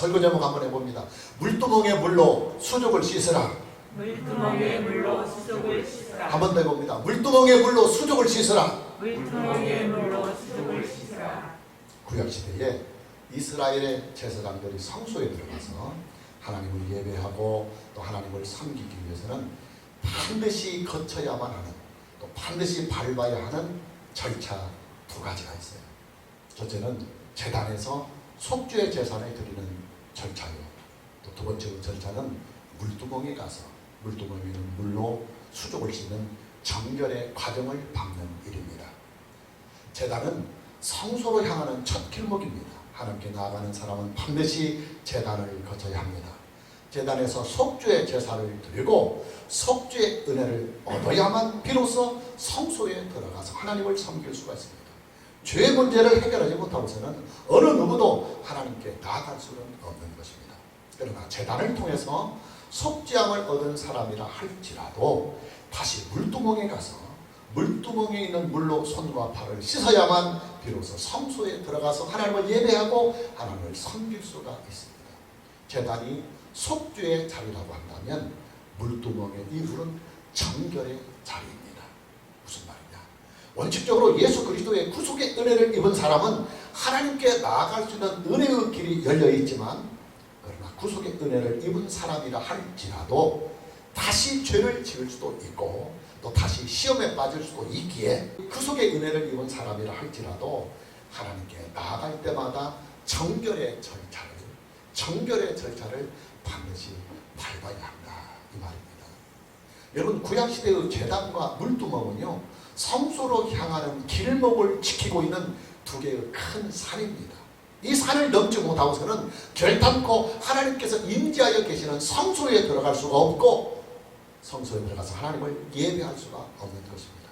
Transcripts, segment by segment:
설교 제목 한번 해봅니다. 물두멍에 물로 수족을 씻으라. 물두멍에 물로 수족을 씻으라. 한 번 더 해봅니다. 물두멍에 물로 수족을 씻으라. 물두멍에 물로 수족을 씻으라. 구약시대에 이스라엘의 제사장들이 성소에 들어가서 하나님을 예배하고 또 하나님을 섬기기 위해서는 반드시 거쳐야만 하는, 또 반드시 밟아야 하는 절차 두 가지가 있어요. 첫째는 제단에서 속죄의 제사를 드리는 절차요. 또 두 번째 절차는 물두멍에 가서 물두멍에 있는 물로 수족을 씻는 정결의 과정을 밟는 일입니다. 제단은 성소로 향하는 첫 길목입니다. 하나님께 나아가는 사람은 반드시 제단을 거쳐야 합니다. 제단에서 속죄의 제사를 드리고 속죄의 은혜를 얻어야만 비로소 성소에 들어가서 하나님을 섬길 수가 있습니다. 죄의 문제를 해결하지 못하고서는 어느 누구도 하나님께 나아갈 수는 없는 것입니다. 그러나 제단을 통해서 속죄함을 얻은 사람이라 할지라도 다시 물두멍에 가서 물두멍에 있는 물로 손과 발을 씻어야만 비로소 성소에 들어가서 하나님을 예배하고 하나님을 섬길 수가 있습니다. 제단이 속죄의 자리라고 한다면 물두멍의 이후는 정결의 자리입니다. 무슨 말이냐? 원칙적으로 예수 그리스도의 구속의 은혜를 입은 사람은 하나님께 나아갈 수 있는 은혜의 길이 열려있지만, 그러나 구속의 은혜를 입은 사람이라 할지라도 다시 죄를 지을 수도 있고 또 다시 시험에 빠질 수도 있기에 구속의 은혜를 입은 사람이라 할지라도 하나님께 나아갈 때마다 정결의 절차를 반드시 밟아야 한다, 이 말입니다. 여러분, 구약시대의 제단과 물두멍은요, 성소로 향하는 길목을 지키고 있는 두 개의 큰 산입니다. 이 산을 넘지 못하고서는 결단코 하나님께서 임재하여 계시는 성소에 들어갈 수가 없고 성소에 들어가서 하나님을 예배할 수가 없는 것입니다.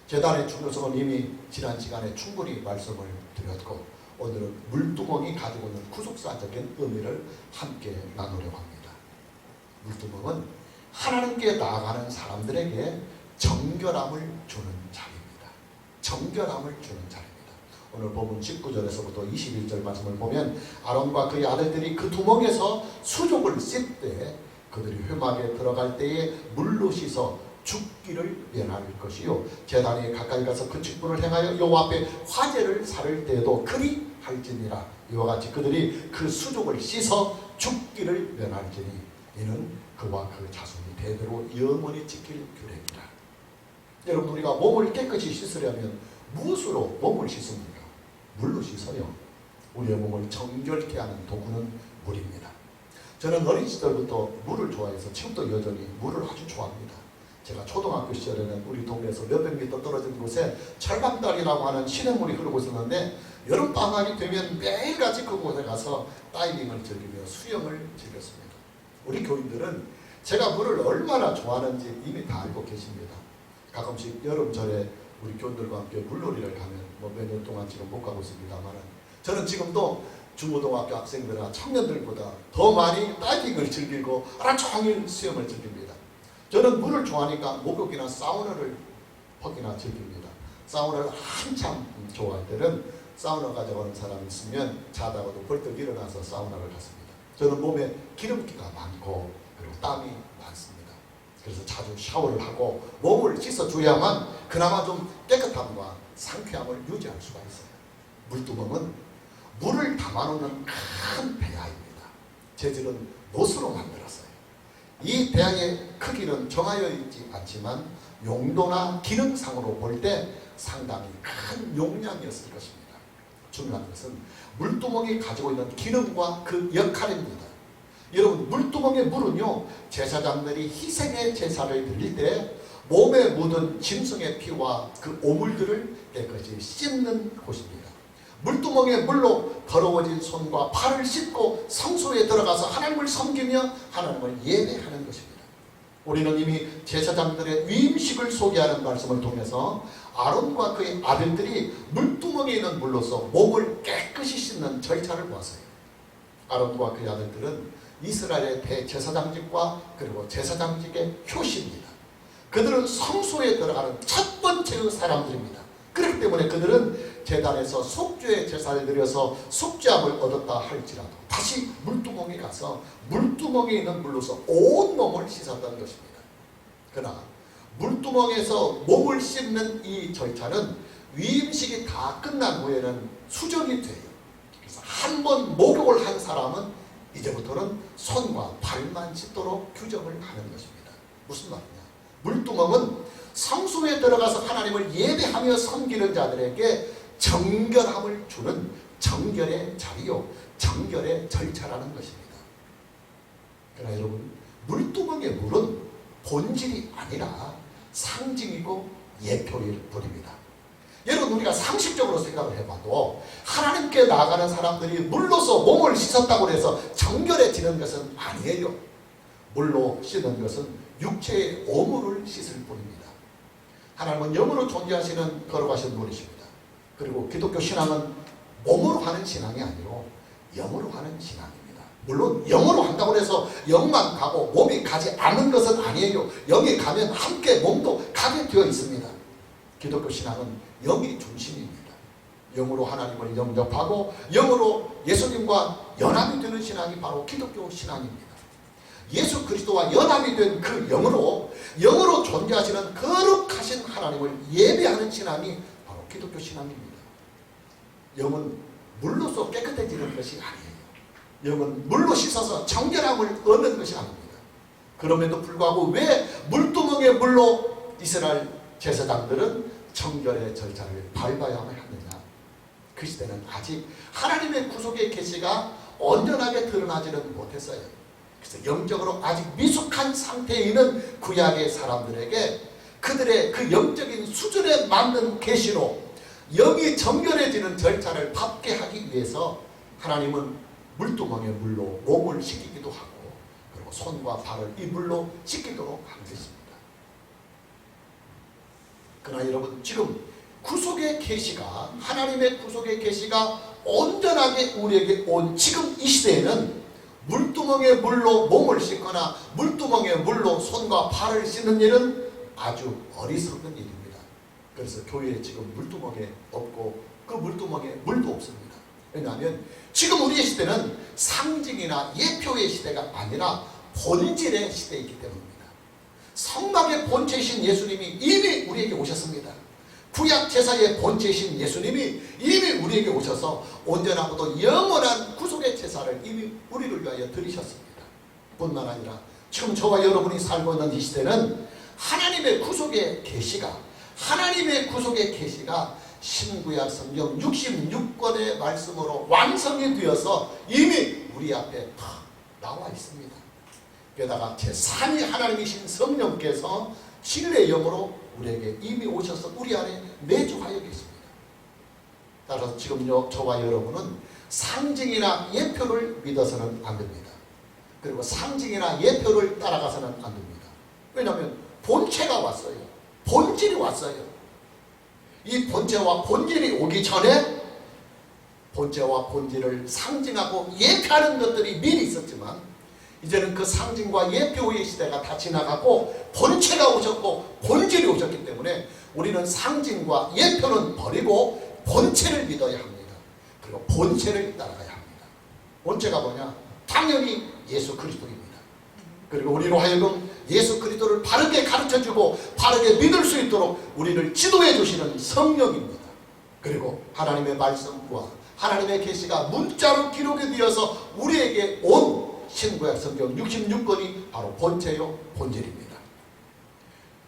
제단의 중요성은 이미 지난 시간에 충분히 말씀을 드렸고, 오늘은 물두멍이 가지고 있는 구속사적인 의미를 함께 나누려고 합니다. 물두멍은 하나님께 나아가는 사람들에게 정결함을 주는 자리입니다. 정결함을 주는 자리입니다. 오늘 본문 19절에서부터 21절 말씀을 보면 아론과 그의 아들들이 그 두멍에서 수족을 씻되 그들이 회막에 들어갈 때에 물로 씻어 죽기를 면할 것이요, 제단에 가까이 가서 그 직분을 행하여 여호와 앞에 화제를 살을 때에도 그리 할지니라. 이와 같이 그들이 그 수족을 씻어 죽기를 면할지니 이는 그와 그 자손이 대대로 영원히 지킬 규례이라. 여러분, 우리가 몸을 깨끗이 씻으려면 무엇으로 몸을 씻습니까? 물로 씻어요. 우리의 몸을 정결케 하는 도구는 물입니다. 저는 어린 시절부터 물을 좋아해서 지금도 여전히 물을 아주 좋아합니다. 제가 초등학교 시절에는 우리 동네에서 몇백 미터 떨어진 곳에 철강다리라고 하는 시냇물이 흐르고 있었는데, 여름방학이 되면 매일같이 그곳에 가서 다이빙을 즐기며 수영을 즐겼습니다. 우리 교인들은 제가 물을 얼마나 좋아하는지 이미 다 알고 계십니다. 가끔씩 여름철에 우리 교인들과 함께 물놀이를 가면 몇 년 동안 지금 못 가고 있습니다만, 저는 지금도 중고등학교 학생들이나 청년들보다 더 많이 다이빙을 즐기고 하루 종일 수영을 즐깁니다. 저는 물을 좋아하니까 목욕이나 사우나를 하기나 즐깁니다. 사우나를 한참 좋아할 때는 사우나 가져가는 사람이 있으면 자다가도 벌떡 일어나서 사우나를 갔습니다. 저는 몸에 기름기가 많고 그리고 땀이 많습니다. 그래서 자주 샤워를 하고 몸을 씻어줘야만 그나마 좀 깨끗함과 상쾌함을 유지할 수가 있어요. 물두멍은 물을 담아놓는 큰 배아입니다. 재질은 못으로 만들었어요. 이 배아의 크기는 정하여 있지 않지만 용도나 기능상으로 볼 때 상당히 큰 용량이었을 것입니다. 중요한 것은 물두멍이 가지고 있는 기능과 그 역할입니다. 여러분, 물두멍의 물은요, 제사장들이 희생의 제사를 드릴 때 몸에 묻은 짐승의 피와 그 오물들을 깨끗이 씻는 곳입니다. 물두멍의 물로 더러워진 손과 발을 씻고 성소에 들어가서 하나님을 섬기며 하나님을 예배하는 것입니다. 우리는 이미 제사장들의 위임식을 소개하는 말씀을 통해서 아론과 그의 아들들이 물두멍에 있는 물로서 몸을 깨끗이 씻는 절차를 보았어요. 아론과 그의 아들들은 이스라엘의 대제사장직과 그리고 제사장직의 효시입니다. 그들은 성소에 들어가는 첫 번째의 사람들입니다. 그렇기 때문에 그들은 제단에서 속죄의 제사를 드려서 속죄함을 얻었다 할지라도 다시 물두멍에 가서 물두멍에 있는 물로서 온 몸을 씻었던 것입니다. 그러나 물두멍에서 몸을 씻는 이 절차는 위임식이 다 끝난 후에는 수정이 돼요. 그래서 한 번 목욕을 한 사람은 이제부터는 손과 발만 씻도록 규정을 하는 것입니다. 무슨 말이냐? 물두멍은 성소에 들어가서 하나님을 예배하며 섬기는 자들에게 정결함을 주는 정결의 자리요, 정결의 절차라는 것입니다. 그러나 여러분, 물두멍의 물은 본질이 아니라 상징이고 예표일 뿐입니다. 여러분, 우리가 상식적으로 생각을 해봐도 하나님께 나아가는 사람들이 물로서 몸을 씻었다고 해서 정결해지는 것은 아니에요. 물로 씻는 것은 육체의 오물을 씻을 뿐입니다. 하나님은 영으로 존재하시는 거룩하신 분이십니다. 그리고 기독교 신앙은 몸으로 하는 신앙이 아니고 영으로 하는 신앙입니다. 물론 영으로 한다고 해서 영만 가고 몸이 가지 않는 것은 아니에요. 영이 가면 함께 몸도 가게 되어 있습니다. 기독교 신앙은 영이 중심입니다. 영으로 하나님을 영접하고 영으로 예수님과 연합이 되는 신앙이 바로 기독교 신앙입니다. 예수 그리스도와 연합이 된 그 영으로 존재하시는 거룩하신 하나님을 예배하는 신앙이 바로 기독교 신앙입니다. 영은 물로서 깨끗해지는 것이 아니에요. 영은 물로 씻어서 정결함을 얻는 것이 아닙니다. 그럼에도 불구하고 왜 물두멍의 물로 이스라엘 제사장들은 정결의 절차를 밟아야만 하느냐? 그 시대는 아직 하나님의 구속의 계시가 온전하게 드러나지는 못했어요. 그래서 영적으로 아직 미숙한 상태에 있는 구약의 사람들에게 그들의 그 영적인 수준에 맞는 계시로 영이 정결해지는 절차를 밟게 하기 위해서 하나님은 물두멍의 물로 몸을 씻기기도 하고 그리고 손과 발을 이 물로 씻기도록 한 것입니다. 그러나 여러분, 지금 구속의 계시가 하나님의 구속의 계시가 온전하게 우리에게 온 지금 이 시대에는 물두멍의 물로 몸을 씻거나 물두멍의 물로 손과 발을 씻는 일은 아주 어리석은 일입니다. 그래서 교회에 지금 물두멍에 없고 그 물두멍에 물도 없습니다. 왜냐하면 지금 우리의 시대는 상징이나 예표의 시대가 아니라 본질의 시대이기 때문입니다. 성막의 본체이신 예수님이 이미 우리에게 오셨습니다. 구약 제사의 본체이신 예수님이 이미 우리에게 오셔서 온전하고도 영원한 구속의 제사를 이미 우리를 위하여 드리셨습니다. 뿐만 아니라 지금 저와 여러분이 살고 있는 이 시대는 하나님의 구속의 계시가 신구약 성경 66권의 말씀으로 완성이 되어서 이미 우리 앞에 다 나와 있습니다. 게다가 제3위 하나님이신 성령께서 진리의 영으로 우리에게 이미 오셔서 우리 안에 내주하여 계십니다. 따라서 지금요 저와 여러분은 상징이나 예표를 믿어서는 안 됩니다. 그리고 상징이나 예표를 따라가서는 안 됩니다. 왜냐하면 본체가 왔어요. 본질이 왔어요. 이 본체와 본질이 오기 전에 본체와 본질을 상징하고 예표하는 것들이 미리 있었지만 이제는 그 상징과 예표의 시대가 다 지나가고 본체가 오셨고 본질이 오셨기 때문에 우리는 상징과 예표는 버리고 본체를 믿어야 합니다. 그리고 본체를 따라가야 합니다. 본체가 뭐냐? 당연히 예수 그리스도입니다. 그리고 우리로 하여금 예수 그리스도를 바르게 가르쳐주고 바르게 믿을 수 있도록 우리를 지도해 주시는 성령입니다. 그리고 하나님의 말씀과 하나님의 계시가 문자로 기록이 되어서 우리에게 온 신구약 성경 66권이 바로 본체요 본질입니다.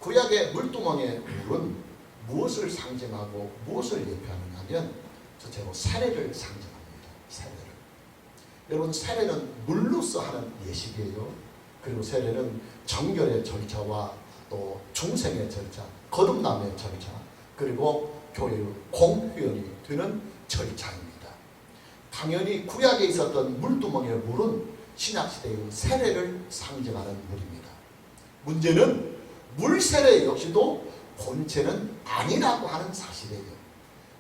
구약의 물두멍의 물은 무엇을 상징하고 무엇을 예표하느냐 하면 첫째로 세례를 상징합니다. 세례를. 여러분, 세례는 물로서 하는 예식이에요. 그리고 세례는 정결의 절차와 또 중생의 절차, 거듭남의 절차, 그리고 교회의 공회원이 되는 절차입니다. 당연히 구약에 있었던 물두멍의 물은 신약시대의 세례를 상징하는 물입니다. 문제는 물세례 역시도 본체는 아니라고 하는 사실이에요.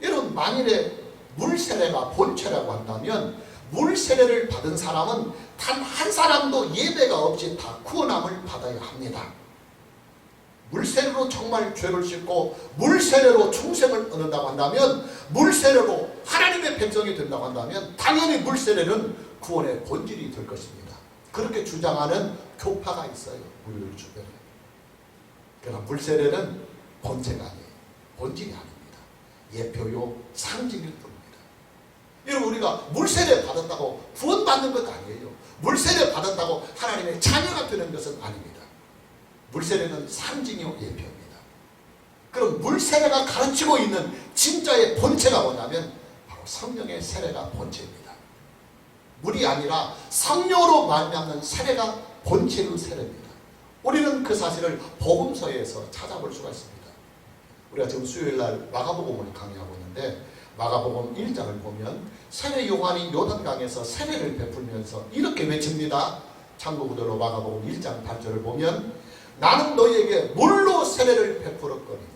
여러분, 만일에 물세례가 본체라고 한다면 물세례를 받은 사람은 단 한 사람도 예배가 없이 다 구원함을 받아야 합니다. 물세례로 정말 죄를 씻고 물세례로 충생을 얻는다고 한다면, 물세례로 하나님의 백성이 된다고 한다면 당연히 물세례는 구원의 본질이 될 것입니다. 그렇게 주장하는 교파가 있어요. 우리 주변에. 그러나 물세례는 본체가 아니에요. 본질이 아닙니다. 예표요 상징일 뿐입니다. 여러분, 우리가 물세례 받았다고 구원받는 것 아니에요. 물세례 받았다고 하나님의 자녀가 되는 것은 아닙니다. 물세례는 상징이요 예표입니다. 그럼 물세례가 가르치고 있는 진짜의 본체가 뭐냐면 바로 성령의 세례가 본체입니다. 물이 아니라 성령으로 말미암는 세례가 본체의 세례입니다. 우리는 그 사실을 복음서에서 찾아볼 수가 있습니다. 우리가 지금 수요일날 마가복음을 강의하고 있는데 마가복음 1장을 보면 세례 요한이 요단강에서 세례를 베풀면서 이렇게 외칩니다. 참고구절로 마가복음 1장 8절을 보면 나는 너희에게 물로 세례를 베풀었거니와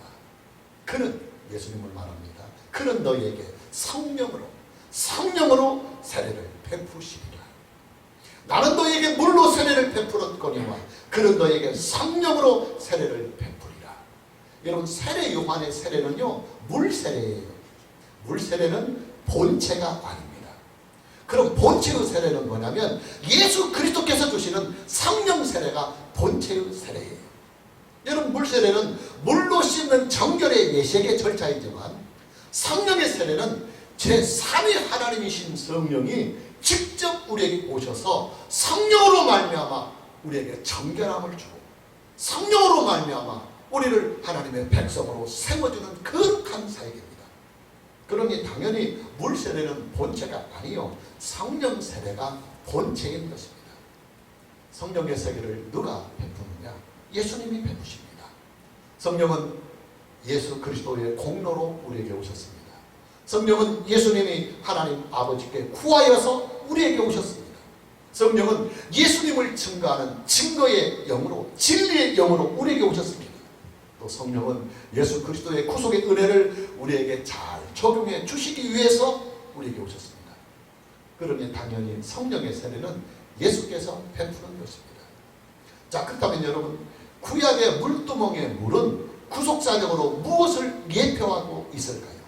그는 예수님을 말합니다. 그는 너희에게 성령으로 세례를 베푸시리라. 나는 너희에게 물로 세례를 베풀었거니와 그는 너희에게 성령으로 세례를 베풀리라. 여러분, 세례 요한의 세례는요 물세례예요. 물세례는 본체가 아닙니다. 그럼 본체의 세례는 뭐냐면 예수 그리스도께서 주시는 성령 세례가 본체의 세례예요. 여러분, 물세례는 물로 씻는 정결의 예식의 절차이지만 성령의 세례는 제3위 하나님이신 성령이 직접 우리에게 오셔서 성령으로 말미암아 우리에게 정결함을 주고 성령으로 말미암아 우리를 하나님의 백성으로 세워주는 거룩한 사역입니다. 그러니 당연히 물세례는 본체가 아니요 성령 세례가 본체인 것입니다. 성령의 세례를 누가 베푸느냐? 예수님이 베푸십니다. 성령은 예수 그리스도의 공로로 우리에게 오셨습니다. 성령은 예수님이 하나님 아버지께 구하여서 우리에게 오셨습니다. 성령은 예수님을 증거하는 증거의 영으로 진리의 영으로 우리에게 오셨습니다. 또 성령은 예수 그리스도의 구속의 은혜를 우리에게 잘 적용해 주시기 위해서 우리에게 오셨습니다. 그러니 당연히 성령의 세례는 예수께서 베푸는 것입니다. 자, 그렇다면 여러분, 구약의 물두멍의 물은 구속사적으로 무엇을 예표하고 있을까요?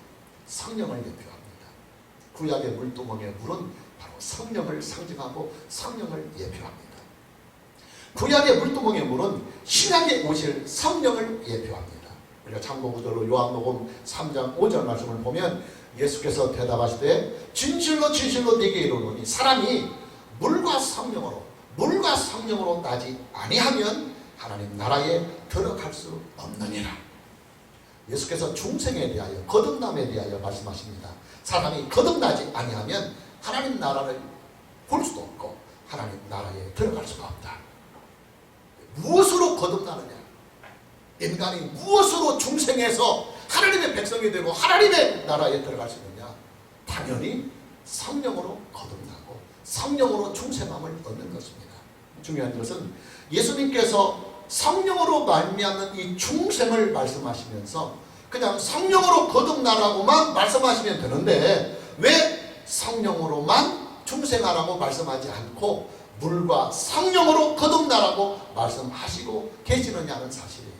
성령을 예표합니다. 구약의 물두멍의 물은 바로 성령을 상징하고 성령을 예표합니다. 구약의 물두멍의 물은 신약에 오실 성령을 예표합니다. 우리가 참고구절로 요한복음 3장 5절 말씀을 보면 예수께서 대답하시되 진실로 진실로 네게 이르노니 사람이 물과 성령으로 나지 아니하면 하나님 나라에 들어갈 수 없느니라. 예수께서 중생에 대하여 거듭남에 대하여 말씀하십니다. 사람이 거듭나지 아니하면 하나님 나라를 볼 수도 없고 하나님 나라에 들어갈 수가 없다. 무엇으로 거듭나느냐? 인간이 무엇으로 중생에서 하나님의 백성이 되고 하나님의 나라에 들어갈 수 있느냐? 당연히 성령으로 거듭나고 성령으로 중생함을 얻는 것입니다. 중요한 것은 예수님께서 성령으로 말미암는 이 중생을 말씀하시면서 그냥 성령으로 거듭나라고만 말씀하시면 되는데 왜 성령으로만 중생하라고 말씀하지 않고 물과 성령으로 거듭나라고 말씀하시고 계시느냐는 사실이에요.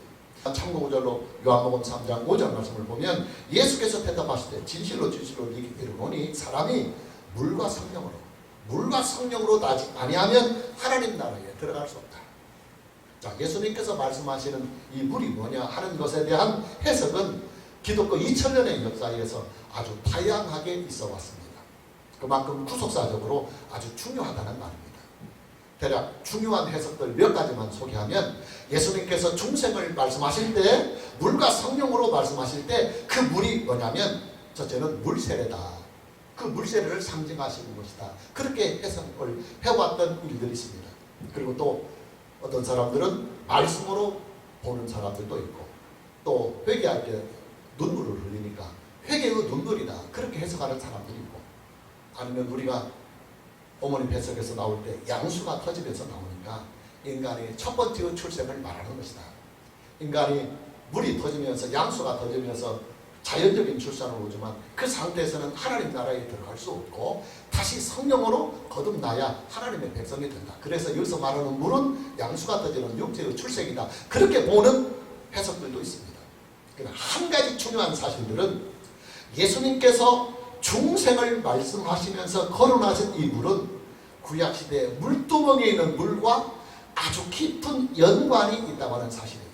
참고구절로 요한복음 3장 5절 말씀을 보면 예수께서 대답하실 때 진실로 진실로 네게 이르노니 사람이 물과 성령으로 나지 아니하면 하나님 나라에 들어갈 수 없다. 자, 예수님께서 말씀하시는 이 물이 뭐냐 하는 것에 대한 해석은 기독교 2000년의 역사에서 아주 다양하게 있어 왔습니다. 그만큼 구속사적으로 아주 중요하다는 말입니다. 대략 중요한 해석들 몇 가지만 소개하면 예수님께서 중생을 말씀하실 때 물과 성령으로 말씀하실 때 그 물이 뭐냐면 첫째는 물세례다. 그 물세례를 상징하시는 것이다. 그렇게 해석을 해왔던 일들이 있습니다. 그리고 또 어떤 사람들은 말씀으로 보는 사람들도 있고 또 회개할 때 눈물을 흘리니까 회개의 눈물이다. 그렇게 해석하는 사람들이 있고 아니면 우리가 어머니 뱃속에서 나올 때 양수가 터지면서 나오니까 인간이 첫 번째 출생을 말하는 것이다. 인간이 물이 터지면서 양수가 터지면서 자연적인 출산을 오지만 그 상태에서는 하나님 나라에 들어갈 수 없고 다시 성령으로 거듭나야 하나님의 백성이 된다. 그래서 여기서 말하는 물은 양수가 터지는 육체의 출생이다. 그렇게 보는 해석들도 있습니다. 그러나 한 가지 중요한 사실들은 예수님께서 중생을 말씀하시면서 거론하신 이 물은 구약시대에 물두멍에 있는 물과 아주 깊은 연관이 있다고 하는 사실이에요.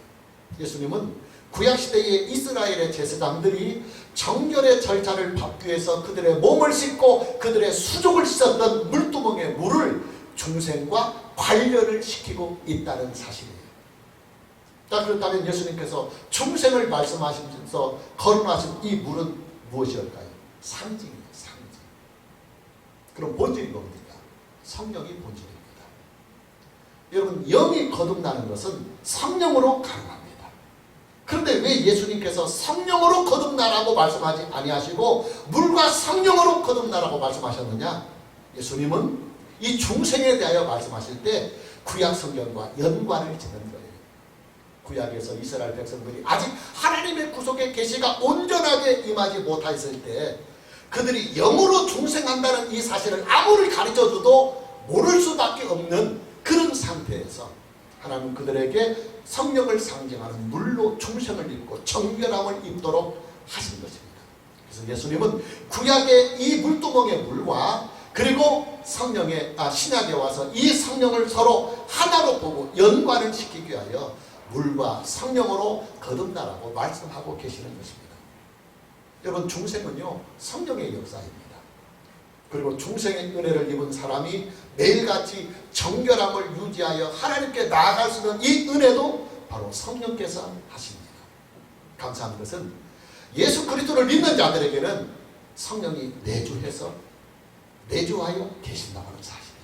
예수님은 구약시대의 이스라엘의 제사장들이 정결의 절차를 밟기 위해서 그들의 몸을 씻고 그들의 수족을 씻었던 물두멍의 물을 중생과 관련을 시키고 있다는 사실이에요. 자, 그렇다면 예수님께서 중생을 말씀하시면서 거론하신 이 물은 무엇이었을까요? 상징이에요. 상징. 그럼 본질이 뭡니까? 성령이 본질입니다. 여러분, 영이 거듭나는 것은 성령으로 가능합니다. 그런데 왜 예수님께서 성령으로 거듭나라고 말씀하지 아니하시고 물과 성령으로 거듭나라고 말씀하셨느냐? 예수님은 이 중생에 대하여 말씀하실 때 구약 성경과 연관을 짓는 거예요. 구약에서 이스라엘 백성들이 아직 하나님의 구속의 계시가 온전하게 임하지 못했을 때 그들이 영으로 중생한다는 이 사실을 아무리 가르쳐줘도 모를 수밖에 없는 그런 상태에서 하나님은 그들에게 성령을 상징하는 물로 중생을 입고 정결함을 입도록 하신 것입니다. 그래서 예수님은 구약의 이 물두멍의 물과 그리고 신약에 와서 이 성령을 서로 하나로 보고 연관을 시키기 위하여 물과 성령으로 거듭나라고 말씀하고 계시는 것입니다. 여러분, 중생은요 성령의 역사입니다. 그리고 중생의 은혜를 입은 사람이 매일같이 정결함을 유지하여 하나님께 나아갈 수 있는 이 은혜도 바로 성령께서 하십니다. 감사한 것은 예수 그리스도를 믿는 자들에게는 성령이 내주하여 계신다고 하는 사실이에요.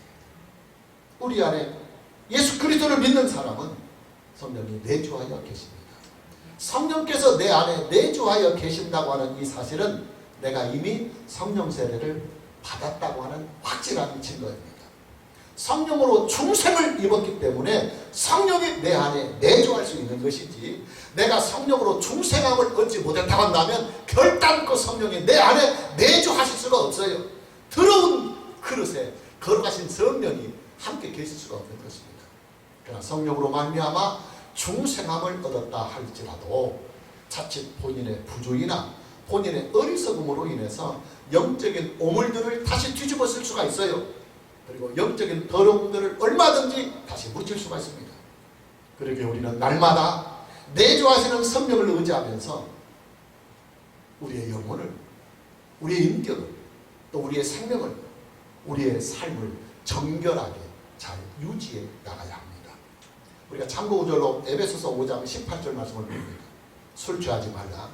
우리 안에 예수 그리스도를 믿는 사람은 성령이 내주하여 계십니다. 성령께서 내 안에 내주하여 계신다고 하는 이 사실은 내가 이미 성령 세례를 받았다고 하는 확실한 증거입니다. 성령으로 중생을 입었기 때문에 성령이 내 안에 내주할 수 있는 것이지, 내가 성령으로 중생함을 얻지 못했다고 한다면 결단코 성령이 내 안에 내주하실 수가 없어요. 더러운 그릇에 거룩하신 성령이 함께 계실 수가 없는 것입니다. 그러나 성령으로 말미암아 중생함을 얻었다 할지라도 자칫 본인의 부주의나 본인의 어리석음으로 인해서 영적인 오물들을 다시 뒤집어 쓸 수가 있어요. 그리고 영적인 더러움들을 얼마든지 다시 묻힐 수가 있습니다. 그러기에 우리는 날마다 내주하시는 성령을 의지하면서 우리의 영혼을, 우리의 인격을, 또 우리의 생명을, 우리의 삶을 정결하게 잘 유지해 나가야 합니다. 우리가 참고구절로 에베소서 5장 18절 말씀을 봅니다. 술 취하지 말라.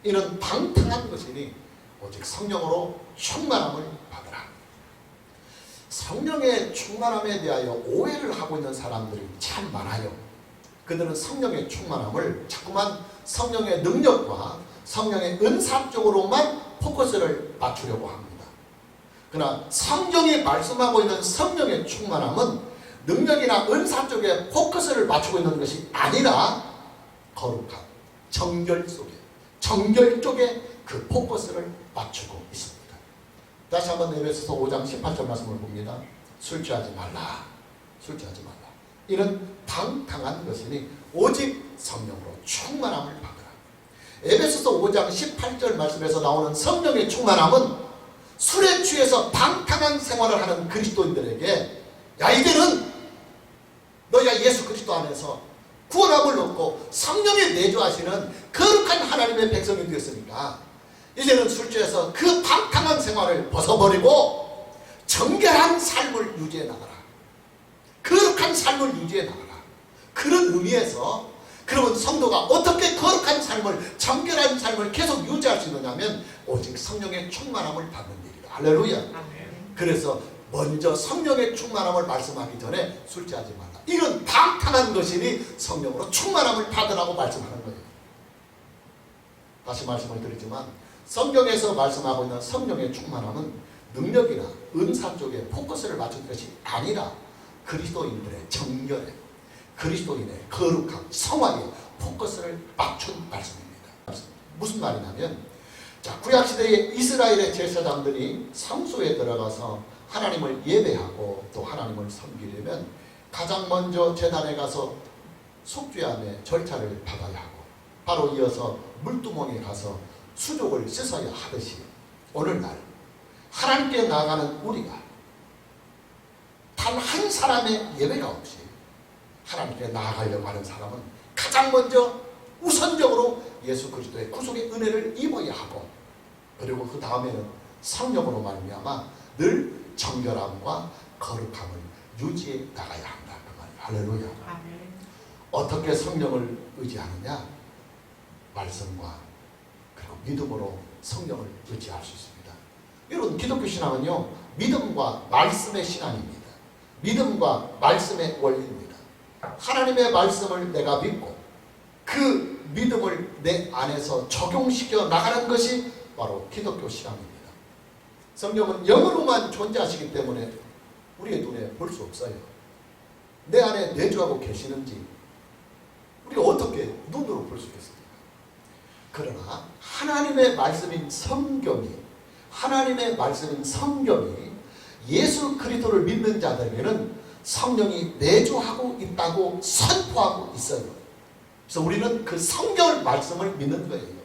이는 방탕한 것이니 오직 성령으로 충만함을 받으라. 성령의 충만함에 대하여 오해를 하고 있는 사람들이 참 많아요. 그들은 성령의 충만함을 자꾸만 성령의 능력과 성령의 은사 쪽으로만 포커스를 맞추려고 합니다. 그러나 성경이 말씀하고 있는 성령의 충만함은 능력이나 은사 쪽에 포커스를 맞추고 있는 것이 아니라 거룩함, 정결 쪽에 그 포커스를 맞추고 있습니다. 다시 한번 에베소서 5장 18절 말씀을 봅니다. 술 취하지 말라. 이는 방탕한 것이니 오직 성령으로 충만함을 받으라. 에베소서 5장 18절 말씀에서 나오는 성령의 충만함은 술에 취해서 방탕한 생활을 하는 그리스도인들에게, 야, 이제는 너희가 예수 그리스도 안에서 구원함을 얻고 성령이 내주하시는 거룩한 하나님의 백성이 되었으니까 이제는 술 취해서 그 방탕한 생활을 벗어버리고 정결한 삶을 유지해 나가라. 거룩한 삶을 유지해 나가라. 그런 의미에서, 그러면 성도가 어떻게 거룩한 삶을, 정결한 삶을 계속 유지할 수 있느냐면 오직 성령의 충만함을 받는 일이다. 할렐루야. 그래서 먼저 성령의 충만함을 말씀하기 전에 술 취하지 말라. 이건 방탕한 것이니 성령으로 충만함을 받으라고 말씀하는 거예요. 다시 말씀을 드리지만 성경에서 말씀하고 있는 성령의 충만함은 능력이나 은사 쪽에 포커스를 맞춘 것이 아니라 그리스도인들의 정결에, 그리스도인의 거룩함, 성화에 포커스를 맞춘 말씀입니다. 무슨 말이냐면, 자, 구약시대의 이스라엘의 제사장들이 성소에 들어가서 하나님을 예배하고 또 하나님을 섬기려면 가장 먼저 제단에 가서 속죄함의 절차를 받아야 하고, 바로 이어서 물두멍에 가서 수족을 씻어야 하듯이 오늘날 하나님께 나아가는 우리가 단 한 사람의 예외가 없이 하나님께 나아가려고 하는 사람은 가장 먼저 우선적으로 예수 그리스도의 구속의 은혜를 입어야 하고, 그리고 그 다음에는 성령으로 말미암아 늘 정결함과 거룩함을 유지해 나가야 한다. 그 말이에요. 할렐루야. 아멘. 어떻게 성령을 의지하느냐? 말씀과 그리고 믿음으로 성령을 의지할 수 있습니다. 여러분, 기독교 신앙은요, 믿음과 말씀의 신앙입니다. 믿음과 말씀의 원리입니다. 하나님의 말씀을 내가 믿고 그 믿음을 내 안에서 적용시켜 나가는 것이 바로 기독교 신앙입니다. 성령은 영으로만 존재하시기 때문에 우리의 눈에 볼 수 없어요. 내 안에 내주하고 계시는지 우리가 어떻게 눈으로 볼 수 있겠습니까? 그러나 하나님의 말씀인 성경이 예수 그리스도를 믿는 자들에게는 성령이 내주하고 있다고 선포하고 있어요. 그래서 우리는 그 성경 말씀을 믿는 거예요.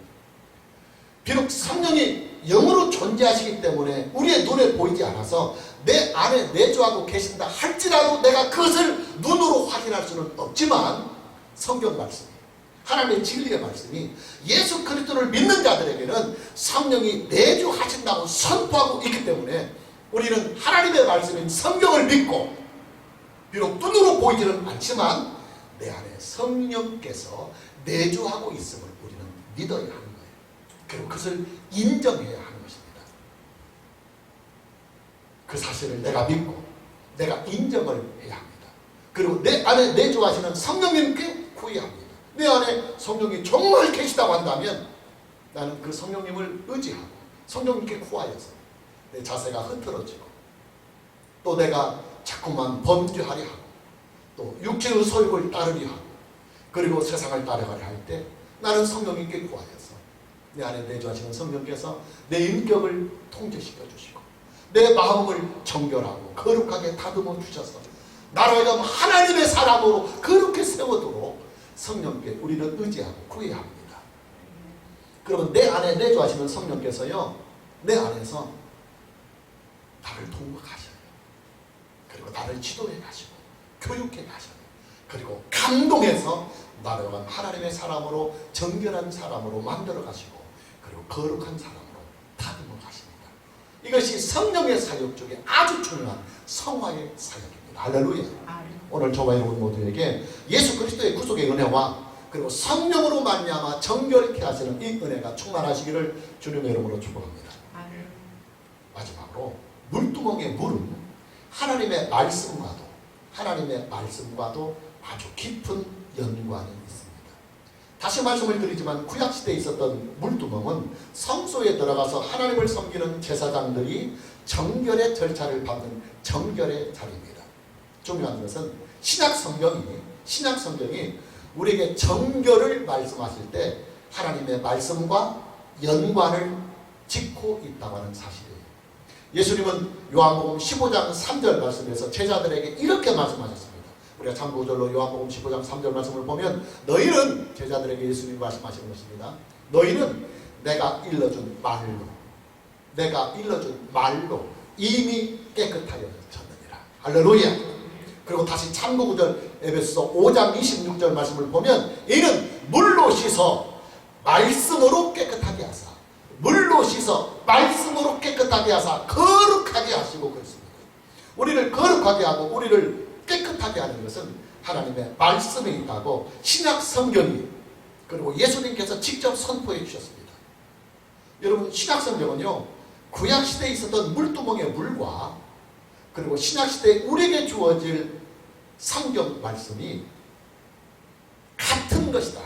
비록 성령이 영으로 존재하시기 때문에 우리의 눈에 보이지 않아서 내 안에 내주하고 계신다 할지라도 내가 그것을 눈으로 확인할 수는 없지만, 성경 말씀이, 하나님의 진리의 말씀이 예수 그리스도를 믿는 자들에게는 성령이 내주하신다고 선포하고 있기 때문에 우리는 하나님의 말씀인 성경을 믿고, 비록 눈으로 보이지는 않지만 내 안에 성령께서 내주하고 있음을 우리는 믿어야 하는 거예요. 그리고 그것을 인정해야 하는 것입니다. 그 사실을 내가 믿고 내가 인정을 해야 합니다. 그리고 내 안에 내주하시는 성령님께 구해야 합니다. 내 안에 성령이 정말 계시다고 한다면 나는 그 성령님을 의지하고 성령님께 구하여서 내 자세가 흐트러지고 또 내가 자꾸만 범죄하려 하고 또 육체의 소욕을 따르려 하고 그리고 세상을 따라가려 할 때 나는 성령님께 구하여서 내 안에 내주하시는 성령께서 내 인격을 통제시켜 주시고 내 마음을 정결하고 거룩하게 다듬어 주셔서 나로 하여금 하나님의 사람으로 그렇게 세워도록 성령께 우리는 의지하고 구해야 합니다. 그러면 내 안에 내주하시는 성령께서요, 내 안에서 나를 통과하셔요. 그리고 나를 지도해 가시고 교육해 가셔요. 그리고 감동해서 나를 하나님의 사람으로, 정결한 사람으로 만들어 가시고 그리고 거룩한 사람으로 다듬어 가십니다. 이것이 성령의 사역 중에 아주 중요한 성화의 사역입니다. 할렐루야. 오늘 저와 여러분 모두에게 예수 그리스도의 구속의 은혜와 그리고 성령으로 말미암아 정결케 하시는 이 은혜가 충만하시기를 주님의 이름으로 축복합니다. 마지막으로 물두멍의 물은 하나님의 말씀과도 아주 깊은 연관이 있습니다. 다시 말씀을 드리지만 구약시대에 있었던 물두멍은 성소에 들어가서 하나님을 섬기는 제사장들이 정결의 절차를 밟는 정결의 자리입니다. 중요한 것은 신약성경이 우리에게 정결을 말씀하실 때 하나님의 말씀과 연관을 짓고 있다고 하는 사실이에요. 예수님은 요한복음 15장 3절 말씀에서 제자들에게 이렇게 말씀하셨습니다. 우리가 참고절로 요한복음 15장 3절 말씀을 보면 제자들에게 예수님이 말씀하시는 것입니다. 너희는 내가 일러준 말로 이미 깨끗하여 졌느니라. 할렐루야. 그리고 다시 참고구절 에베소서 5장 26절 말씀을 보면 이는 물로 씻어 말씀으로 깨끗하게 하사 거룩하게 하시고 그렇습니다. 우리를 거룩하게 하고 우리를 깨끗하게 하는 것은 하나님의 말씀에 있다고 신약 성경이 그리고 예수님께서 직접 선포해 주셨습니다. 여러분, 신약 성경은요, 구약 시대에 있었던 물두멍의 물과 그리고 신약 시대에 우리에게 주어질 성경 말씀이 같은 것이다.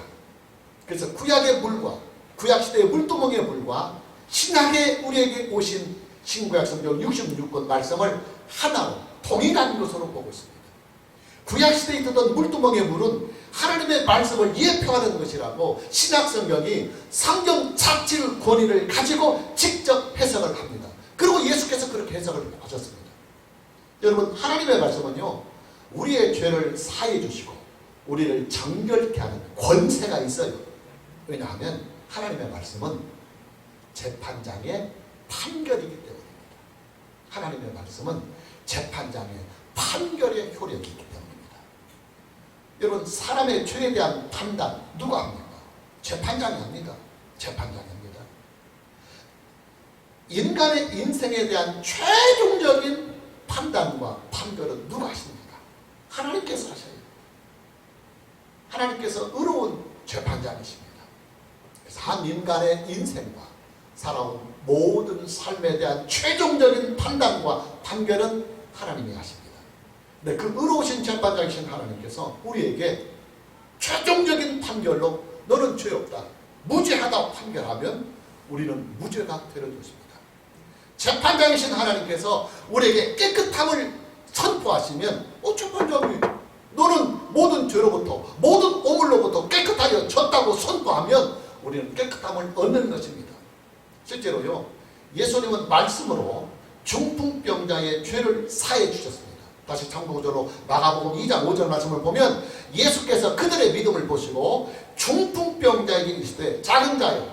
그래서 구약의 물과 구약 시대의 물두멍의 물과 신약에 우리에게 오신 신구약 성경 66권 말씀을 하나로 동일한 것으로 보고 있습니다. 구약 시대에 있었던 물두멍의 물은 하나님의 말씀을 예표하는 것이라고 신약 성경이 성경 자체의 권위를 가지고 직접 해석을 합니다. 그리고 예수께서 그렇게 해석을 하셨습니다. 여러분, 하나님의 말씀은요, 우리의 죄를 사해 주시고 우리를 정결케 하는 권세가 있어요. 왜냐하면 하나님의 말씀은 재판장의 판결이기 때문입니다. 하나님의 말씀은 재판장의 판결의 효력이 있기 때문입니다. 여러분, 사람의 죄에 대한 판단 누가 합니까? 재판장이 합니다. 재판장이 합니다. 인간의 인생에 대한 최종적인 판단과 판결은 누가 하십니까? 하나님께서 하셔요. 하나님께서 의로운 재판장이십니다. 그래서 한 인간의 인생과 살아온 모든 삶에 대한 최종적인 판단과 판결은 하나님이 하십니다. 근데 그 의로우신 재판장이신 하나님께서 우리에게 최종적인 판결로 너는 죄 없다, 무죄하다 판결하면 우리는 무죄가 되어줬습니다. 재판장이신 하나님께서 우리에게 깨끗함을 선포하시면 재판장이 너는 모든 죄로부터 모든 오물로부터 깨끗하여 졌다고 선포하면 우리는 깨끗함을 얻는 것입니다. 실제로요, 예수님은 말씀으로 중풍병자의 죄를 사해 주셨습니다. 다시 참고적으로 마가복음 2장 5절 말씀을 보면 예수께서 그들의 믿음을 보시고 중풍병자에게 이르시되 작은 자여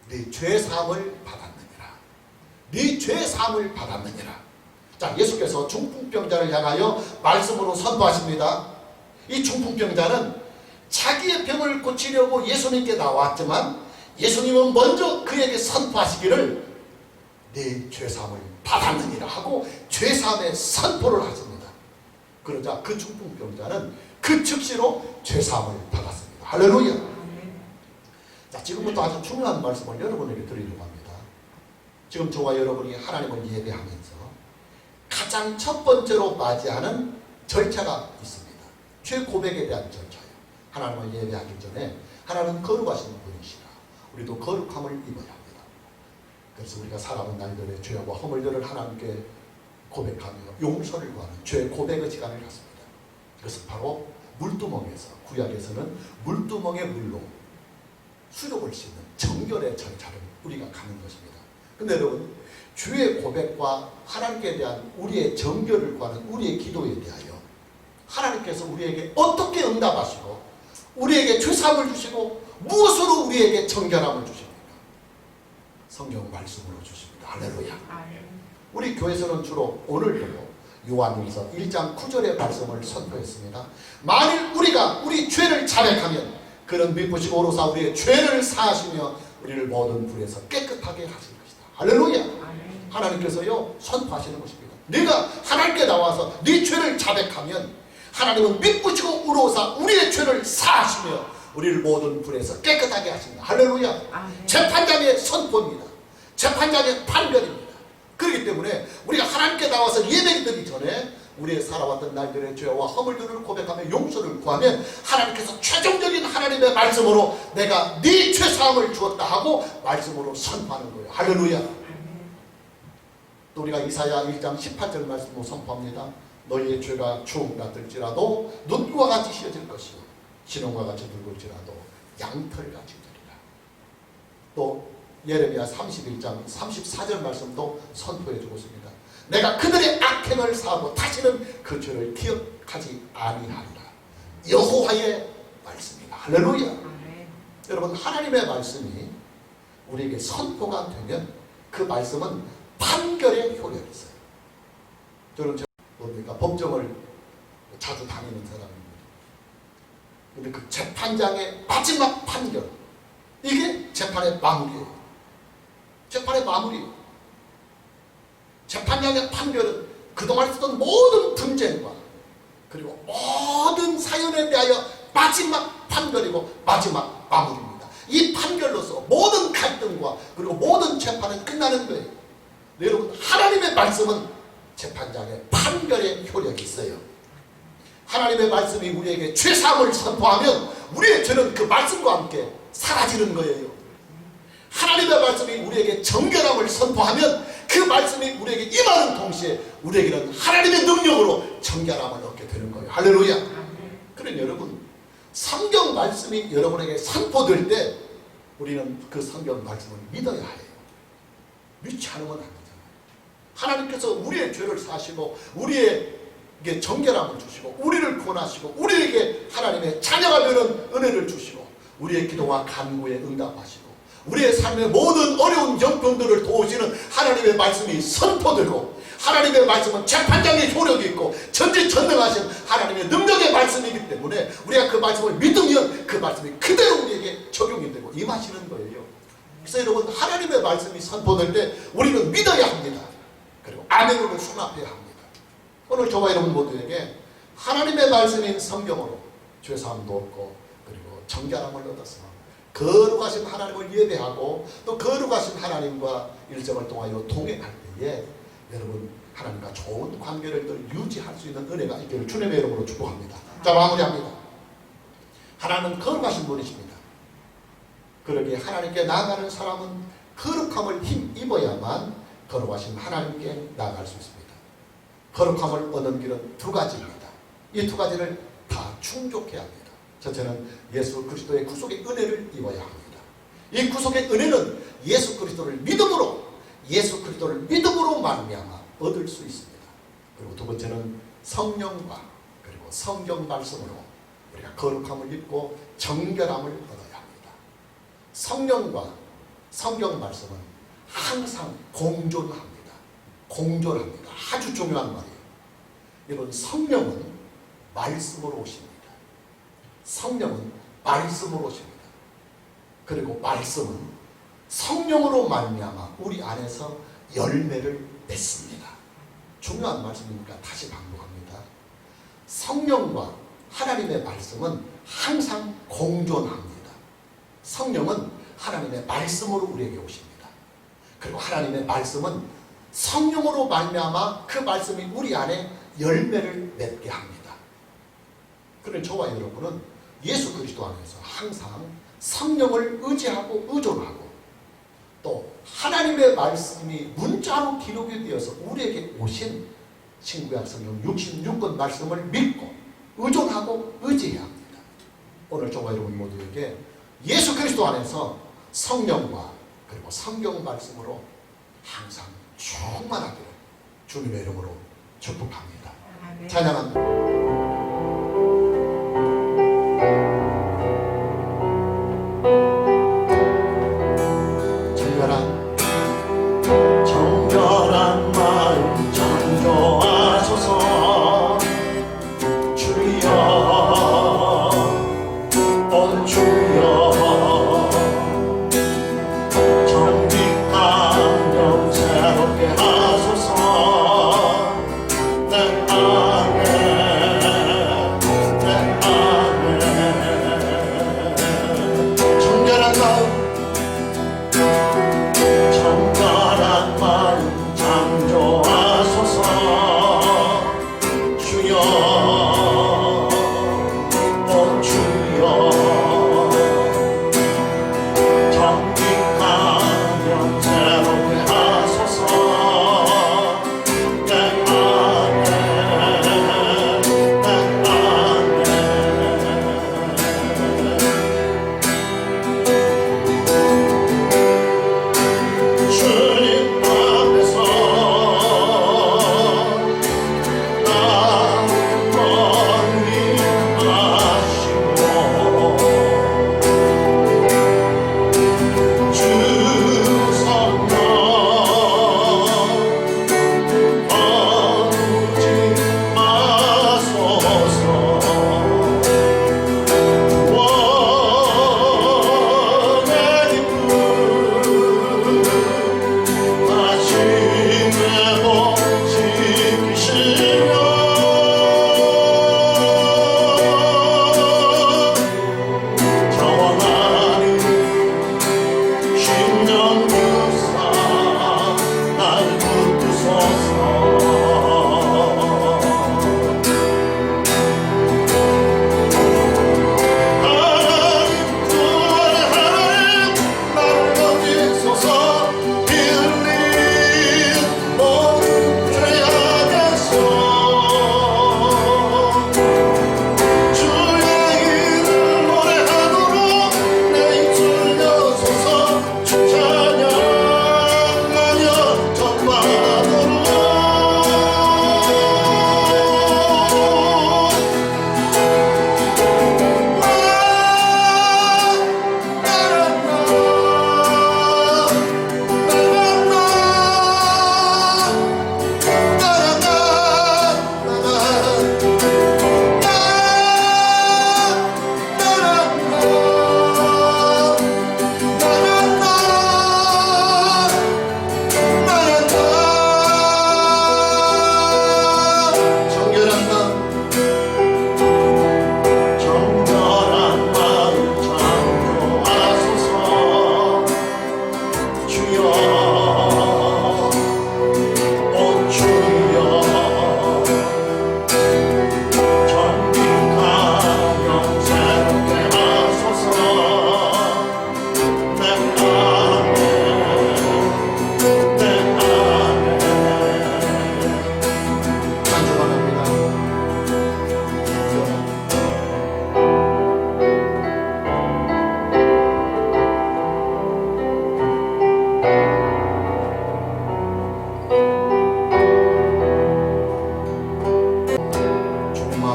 네 죄사함을 받았느니라. 네 죄사함을 받았느니라. 자, 예수께서 중풍병자를 향하여 말씀으로 선포하십니다. 이 중풍병자는 자기의 병을 고치려고 예수님께 나왔지만 예수님은 먼저 그에게 선포하시기를 네 죄사함을 받았느니라 하고 죄사함의 선포를 하십니다. 그러자 그 중풍병자는 그 즉시로 죄사함을 받았습니다. 할렐루야. 자, 지금부터 아주 중요한 말씀을 여러분에게 드리려고 합니다. 지금 저와 여러분이 하나님을 예배하면서 가장 첫 번째로 맞이하는 절차가 있습니다. 죄 고백에 대한 절차예요. 하나님을 예배하기 전에 하나님은 거룩하신 분이시라 우리도 거룩함을 입어야 합니다. 그래서 우리가 살아온 날들의 죄와 허물들을 하나님께 고백하며 용서를 구하는 죄 고백의 시간을 갖습니다. 그것은 바로 물두멍에서, 구약에서는 물두멍의 물로 수족을 씻는 정결의 절차를 우리가 가는 것입니다. 근데 여러분, 주의 고백과 하나님께 대한 우리의 정결을 구하는 우리의 기도에 대하여 하나님께서 우리에게 어떻게 응답하시고 우리에게 죄사함을 주시고 무엇으로 우리에게 정결함을 주십니까? 성경 말씀으로 주십니다. 할렐루야. 우리 교회에서는 주로 오늘도 요한일서 1장 9절의 말씀을 선포했습니다. 만일 우리가 우리 죄를 자백하면 그는 미쁘시고 오로사 우리의 죄를 사하시며 우리를 모든 불에서 깨끗하게 하실 것이다. 할렐루야. 하나님께서요 선포하시는 것입니다. 네가 하나님께 나와서 네 죄를 자백하면 하나님은 미쁘시고 오로사 우리의 죄를 사하시며 우리를 모든 불에서 깨끗하게 하십니다. 할렐루야. 재판장의 선포입니다. 재판장의 판결입니다. 그렇기 때문에 우리가 하나님께 나와서 예배드리기 전에 우리의 살아왔던 날들의 죄와 허물들을 고백하며 용서를 구하면 하나님께서 최종적인 하나님의 말씀으로 내가 네 죄사함을 주었다 하고 말씀으로 선포하는 거예요. 할렐루야. 또 우리가 이사야 1장 18절 말씀으로 선포합니다. 너희의 죄가 추억 같을지라도 눈과 같이 씌어질 것이요 신혼과 같이 붉을지라도 양털같이 되리라. 또 예레미야 31장 34절 말씀도 선포해 주고 있습니다. 내가 그들의 악행을 사하고 다시는 그 죄를 기억하지 아니하리라. 여호와의 말씀이다. 할렐루야. 여러분, 하나님의 말씀이 우리에게 선포가 되면 그 말씀은 판결의 효력이 있어요. 저는 뭡니까? 법정을 자주 다니는 사람입니다. 근데 그 재판장의 마지막 판결, 이게 재판의 마무리예요. 재판의 마무리예요. 재판장의 판결은 그동안 있었던 모든 분쟁과 그리고 모든 사연에 대하여 마지막 판결이고 마지막 마무리입니다. 이 판결로서 모든 갈등과 그리고 모든 재판은 끝나는 거예요. 네, 여러분, 하나님의 말씀은 재판장의 판결의 효력이 있어요. 하나님의 말씀이 우리에게 죄사함을 선포하면 우리의 죄는 그 말씀과 함께 사라지는 거예요. 하나님의 말씀이 우리에게 정결함을 선포하면 그 말씀이 우리에게 임하는 동시에 우리에게는 하나님의 능력으로 정결함을 얻게 되는 거예요. 할렐루야. 그러니 여러분, 성경 말씀이 여러분에게 선포될 때 우리는 그 성경 말씀을 믿어야 해요. 믿지 않으면 안 되잖아요. 하나님께서 우리의 죄를 사시고 우리에게 정결함을 주시고 우리를 구원하시고 우리에게 하나님의 자녀가 되는 은혜를 주시고 우리의 기도와 간구에 응답하시고 우리의 삶의 모든 어려운 영병들을 도우시는 하나님의 말씀이 선포되고 하나님의 말씀은 재판장의 효력이 있고 전지전능하신 하나님의 능력의 말씀이기 때문에 우리가 그 말씀을 믿으면 그 말씀이 그대로 우리에게 적용이 되고 임하시는 거예요. 그래서 여러분, 하나님의 말씀이 선포될 때 우리는 믿어야 합니다. 그리고 아멘으로 수납해야 합니다. 오늘 저와 여러분 모두에게 하나님의 말씀인 성경으로 죄사함도 얻고 그리고 정결함을 얻어서 거룩하신 하나님을 예배하고 또 거룩하신 하나님과 일정을 통하여 동행할 때에 여러분, 하나님과 좋은 관계를 늘 유지할 수 있는 은혜가 있기를 주님의 이름으로 축복합니다. 자, 마무리합니다. 하나님은 거룩하신 분이십니다. 그러기에 하나님께 나아가는 사람은 거룩함을 힘입어야만 거룩하신 하나님께 나아갈 수 있습니다. 거룩함을 얻는 길은 두 가지입니다. 이 두 가지를 다 충족해야 합니다. 첫째는 예수 그리스도의 구속의 은혜를 입어야 합니다. 이 구속의 은혜는 예수 그리스도를 믿음으로 말미암아 얻을 수 있습니다. 그리고 두 번째는 성령과 그리고 성경 말씀으로 우리가 거룩함을 입고 정결함을 얻어야 합니다. 성령과 성경 말씀은 항상 공존합니다. 공존합니다. 아주 중요한 말이에요. 여러분, 성령은 말씀으로 오십니다. 성령은 말씀으로 오십니다. 그리고 말씀은 성령으로 말미암아 우리 안에서 열매를 맺습니다. 중요한 말씀이니까 다시 반복합니다. 성령과 하나님의 말씀은 항상 공존합니다. 성령은 하나님의 말씀으로 우리에게 오십니다. 그리고 하나님의 말씀은 성령으로 말미암아 그 말씀이 우리 안에 열매를 맺게 합니다. 그런 저와 여러분은 예수 그리스도 안에서 항상 성령을 의지하고 의존하고 또 하나님의 말씀이 문자로 기록이 되어서 우리에게 오신 신구약 성경 66권 말씀을 믿고 의존하고 의지해야 합니다. 오늘 저와 여러분 모두에게 예수 그리스도 안에서 성령과 그리고 성경 말씀으로 항상 충만하기를 주님의 이름으로 축복합니다. 찬양합니다. 정결한 마음 전도하소서. 주여, 오 주여, 정직한 영 새롭게 하소서. 내 안에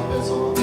앞에서